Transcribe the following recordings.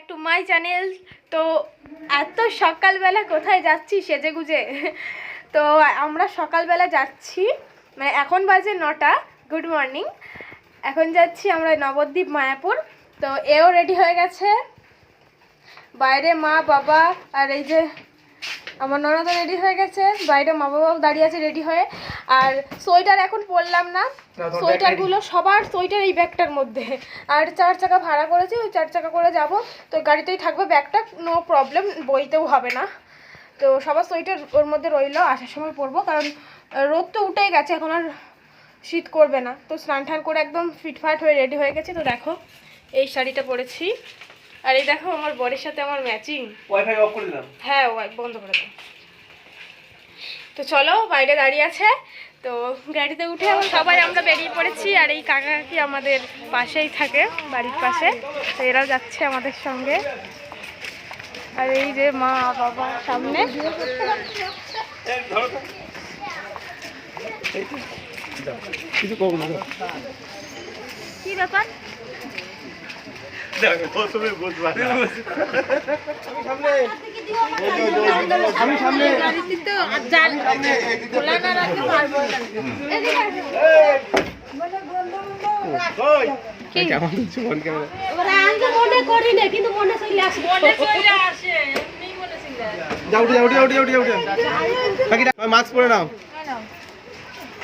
Back to my channel. তো এত সকালবেলা কোথায় যাচ্ছি সেজেগুজে? তো আমরা সকালবেলা যাচ্ছি, মানে এখন বাজে 9টা। Good morning. এখন যাচ্ছি আমরা নবদ্বীপ মায়াপুর। তো এও রেডি হয়ে গেছে, বাইরে মা বাবা আর এই যে আমার ননদও রেডি হয়ে গেছে, বাইরে মা বাবাও দাঁড়িয়ে আছে রেডি হয়ে। আর সোয়েটার এখন পরলাম না, সোয়েটারগুলো সবার সোয়েটার এই ব্যাগটার মধ্যে। আর 4 চাকা ভাড়া করেছি, ওই 4 চাকা করে যাব, তো গাড়িতেই থাকবে ব্যাগটা, নো প্রবলেম, বইতেও হবে না। তো সবার সোয়েটার ওর মধ্যে রইলো, আসার সময় পরবো, কারণ রোদ তো উঠেই গেছে, এখন আর শীত করবে না। তো স্নান টান করে একদম ফিটফাট হয়ে রেডি হয়ে গেছি। তো দেখো এই শাড়িটা পরেছি, আর এই দেখো আমার বরের সাথে আমার ম্যাচিং। ওয়াইফাই অফ করে দিলাম। হ্যাঁ বন্ধ করে দাও। তো চলো, বাইরে দাঁড়িয়ে আছে, তো গাড়িতে উঠে এখন সবাই আমরা বেরিয়ে পড়েছি। আর এই কাকা কাকি আমাদের পাশেই থাকে, বাড়ির পাশে, তো এরাও যাচ্ছে আমাদের সঙ্গে। আর এই যে মা বাবা সামনে। কিছু কম না, কি ব্যাপার? আমি সামনে মাস্ক পরে নাও।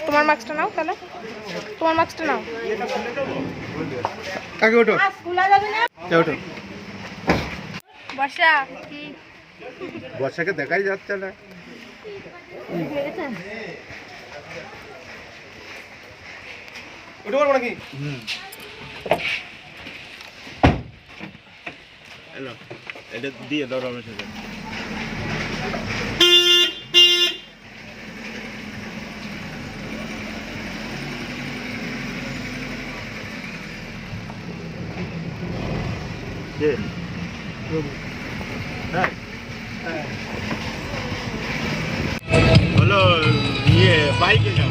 তোমার মাস্কটা নাও, তাহলে তোমার মাস্কটা নাও। কাকে ওঠো, ওঠো। বর্ষা, বর্ষাকে দেখাই যাচ্ছে না। উঠে পড়বো নাকি? হ্যালো, এটা দিয়ে দাও রমেশ। হলো ইয়ে বাইকে যাও।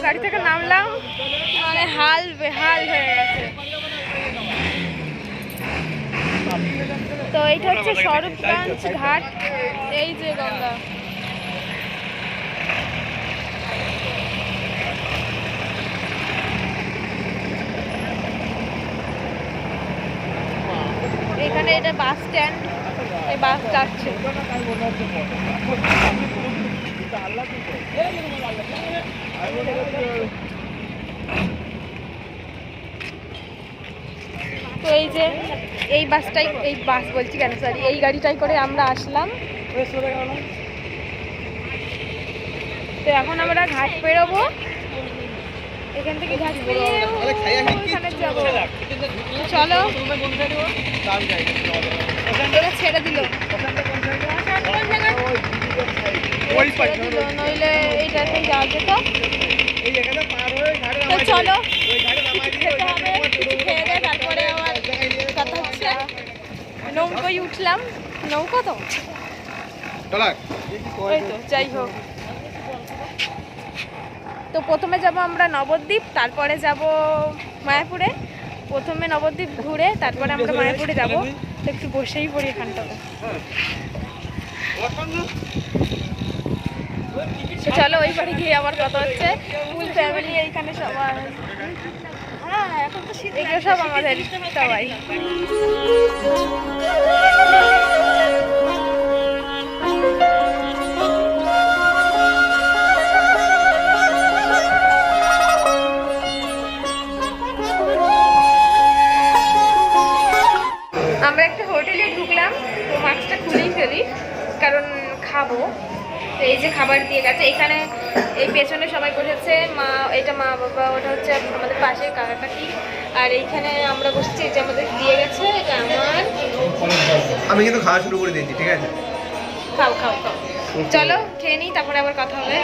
গাড়ি থেকে নামলাম, মানে হাল বেহাল হয়ে গেছে। তো এইটা হচ্ছে স্বরূপগঞ্জ ঘাট, এই যে গঙ্গা। এখানে এটা বাস স্ট্যান্ড, এই বাস যাচ্ছে। তো এই যে এই বাসটাই, এই বাস বলছি কেন, সরি, এই গাড়িটাই করে আমরা আসলাম। তো এখন আমরা ঘাট পেরোবো, এখান থেকে ঘাট পেরিয়ে ওখানে যাবো। চলো, ছেড়ে দিল, নইলে এইটাতেই যাওয়া যেত। তো চলো, খেতে হবে, কিছু খেয়ে দেয়, তারপরে আবার কথা হচ্ছে। নৌকোয় উঠলাম, নৌকো তো ওই তো যাই হোক, তো প্রথমে যাব আমরা নবদ্বীপ, তারপরে যাব মায়াপুরে। প্রথমে নবদ্বীপ ঘুরে তারপরে আমরা মায়াপুরে যাব। তো একটু বসেই পড়ি এখানটাতে। তো চলো ওই বাড়ি গিয়ে আবার কথা হচ্ছে। ফুল ফ্যামিলি এইখানে সবাই, এগুলো সব আমাদের সবাই। আমরা একটা হোটেলে ঢুকলাম, তো মাস্কটা খুলেই ফেলি কারণ খাবো। তো এই যে খাবার দিয়ে গেছে এখানে, এই পেছনে সবাই বসেছে, মা, এটা মা বাবা, ওটা হচ্ছে আমাদের পাশে কাকাকাকি, আর এইখানে আমরা বসছি। এই যে আমাদের দিয়ে গেছে, এটা আমার। আমি কিন্তু খাওয়া শুরু করে দিয়েছি, ঠিক আছে? খাও খাও খাও, চলো খেয়ে নিই, তারপরে আবার কথা হবে।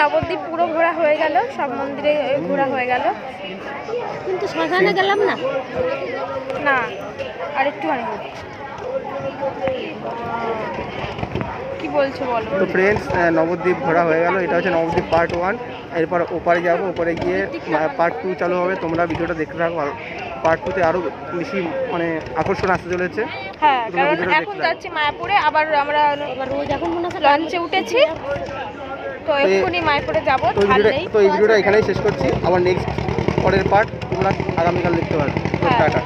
নবদ্বীপ পুরো ঘোরা হয়ে গেল, সব মন্দিরে ঘোরা হয়ে গেল, কিন্তু শ্মশানে গেলাম না। না আর একটুখানি কি বলছো বলো। তো ফ্রেন্ডস, নবদ্বীপ ঘোরা হয়ে গেল। এটা হচ্ছে নবদ্বীপ পার্ট 1। এরপর ওপারে যাব, ওপারে গিয়ে পার্ট 2 চালু হবে। তোমরা ভিডিওটা দেখতে থাকো। পার্ট 2তে আরও বেশি মানে আকর্ষণ আসতে চলেছে। হ্যাঁ, কারণ এখন যাচ্ছি মায়াপুরে, আবার আমরা রোজ এখন মনে হচ্ছে লঞ্চে উঠেছি, তো এক্ষুনি মায়াপুরে যাবো। তো এই ভিডিওটা এখানেই শেষ করছি। আবার নেক্সট পরের পার্ট তোমরা আগামীকাল দেখতে পারবে। টাটা।